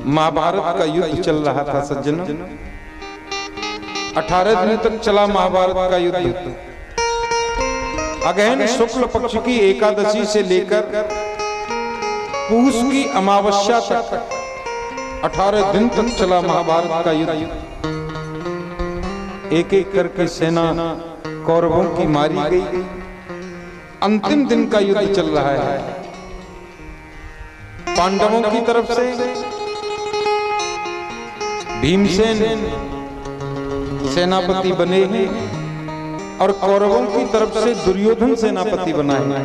महाभारत का युद्ध चल रहा था सज्जनों। 18 दिन तक चला महाभारत का युद्ध। अगहन शुक्ल पक्ष की एकादशी से लेकर पूस की अमावस्या तक 18 दिन तक चला महाभारत का युद्ध। एक एक करके सेना कौरवों की मारी गई। अंतिम दिन का युद्ध चल रहा है। पांडवों की तरफ से भीमसेन सेनापति बने हैं और कौरवों की तरफ से दुर्योधन सेनापति बना है।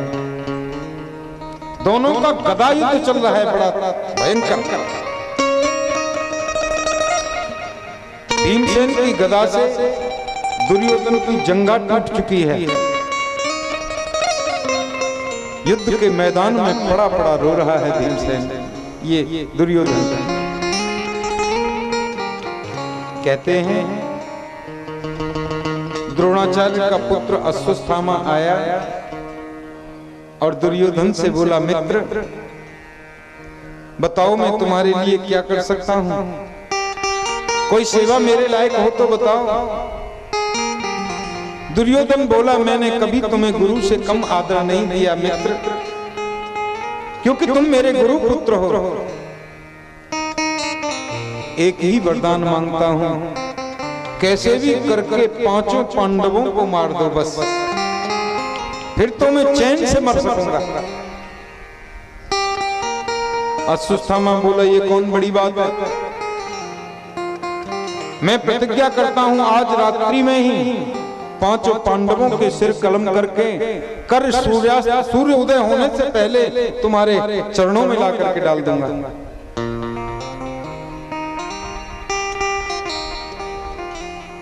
दोनों का गदा युद्ध चल रहा है, बड़ा भयंकर। भीमसेन की गदा से दुर्योधन की जंघा टूट चुकी है। युद्ध के मैदान में पड़ा पड़ा रो रहा है भीमसेन। ये दुर्योधन कहते हैं द्रोणाचार्य का पुत्र अश्वत्थामा आया और दुर्योधन से बोला, मित्र बताओ मैं तुम्हारे लिए क्या कर सकता हूं, कोई सेवा मेरे लायक हो तो बताओ। दुर्योधन बोला, मैंने कभी तुम्हें गुरु से कम आदर नहीं दिया मित्र, क्योंकि तुम मेरे गुरु पुत्र हो। एक ही वरदान मांगता हूं, कैसे भी करके 5 पांडवों को मार दो बस, फिर तो मैं चैन से मर सकूंगा। अश्वत्थामा बोला, ये कौन बड़ी बात है, मैं प्रतिज्ञा करता हूं आज रात्रि में ही 5 पांडवों के सिर कलम करके कर सूर्य उदय होने से पहले तुम्हारे चरणों में ला करके डाल दूंगा।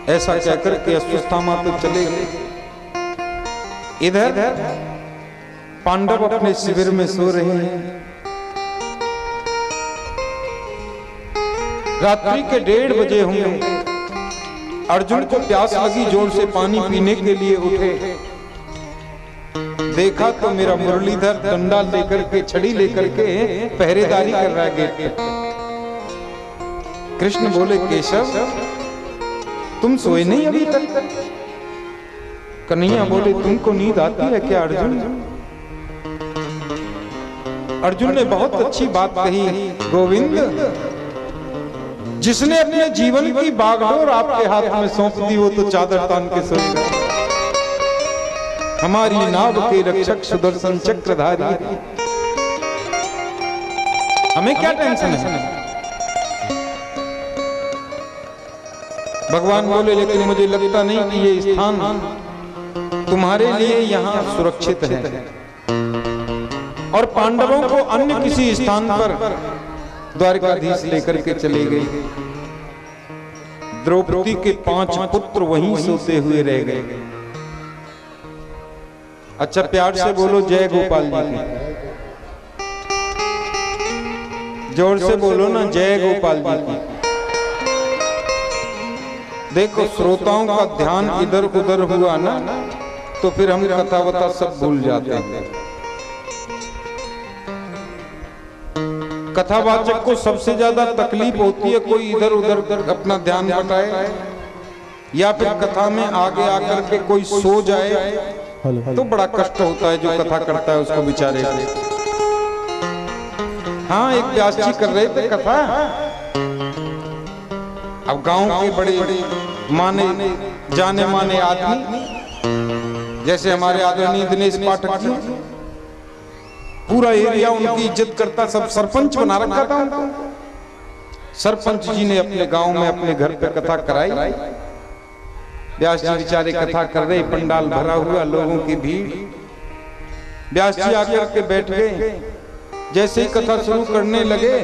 ऐसा कहकर के अश्वत्थामा तो चले गए। इधर पांडव अपने शिविर में सो रहे हैं। रात्रि के 1:30 बजे होंगे। अर्जुन को प्यास लगी, जोर से पानी पीने के लिए उठे। देखा तो मेरा मुरलीधर डंडा लेकर के, छड़ी लेकर के पहरेदारी कर रहा है गेट पे। कृष्ण बोले, केशव तुम सोए नहीं अभी तक? कन्हैया बोले, तुमको नींद आती है क्या अर्जुन? अर्जुन ने बहुत अच्छी बात कही, गोविंद जिसने अपने जीवन की बागडोर आपके हाथ में सौंप दी वो तो चादर तान के सोएगा। हमारी नाव के रक्षक सुदर्शन चक्रधारी, हमें क्या टेंशन है? भगवान बोले, लेकिन मुझे लगता नहीं कि ये स्थान तुम्हारे लिए यहाँ सुरक्षित है। और पांडवों को अन्य किसी स्थान पर द्वारकाधीश लेकर के चले गए। द्रौपदी के 5 पुत्र वहीं सोते हुए रह गए। अच्छा प्यार से बोलो जय गोपाल जी की, जोर से बोलो ना जय गोपाल जी की। देखो श्रोताओं का ध्यान इधर उधर हुआ ना तो फिर हम कथा वथा सब भूल जाते हैं। कथावाचक को सबसे ज्यादा तकलीफ होती है कोई इधर उधर अपना ध्यान बटाए या फिर कथा में आगे आकर के कोई सो जाए तो बड़ा कष्ट होता है जो कथा करता है उसको बेचारे। हाँ एक व्यास जी कर रहे थे कथा। अब गांव के बड़े माने जाने माने आदमी जैसे हमारे आदरणीय दिनेश पाठक जी, पूरा एरिया उनकी इज्जत करता, सब सरपंच बना रखा था उनको। सरपंच जी ने अपने गांव में अपने घर पे कथा कराई। व्यास जी बेचारे कथा कर रहे, पंडाल भरा हुआ, लोगों की भीड़। व्यास जी आकर के बैठ गए। जैसे ही कथा शुरू करने लगे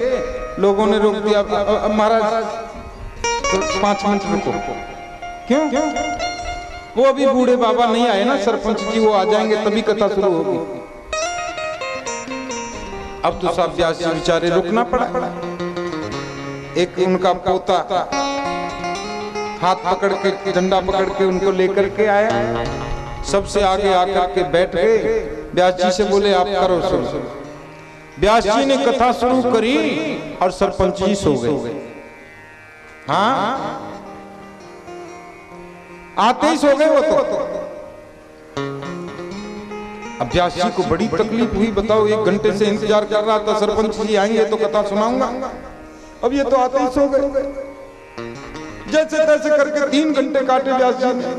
लोगों ने रोक दिया, महाराज 5 मिनट रुको। क्यों? वो अभी बूढ़े बाबा नहीं आए ना सरपंच जी, वो आ जाएंगे तभी कथा शुरू होगी। अब तो सब व्यास जी बेचारे रुकना पड़ा। एक उनका पोता हाथ पकड़ के डंडा पकड़ के उनको लेकर के आया, सबसे आगे आकर के बैठ गए। व्यास जी से बोले आप करो शुरू। व्यास जी ने कथा शुरू करी और सरपंच जी सो गए। हाँ, आते ही सो गए वो तो। अब व्यास जी को बड़ी तकलीफ हुई, बताओ 1 घंटे से इंतजार कर रहा था, सरपंच जी आएंगे तो कथा सुनाऊंगा, अब ये तो आते ही सो गए। जैसे तैसे करके 3 घंटे काटे व्यास जी ने।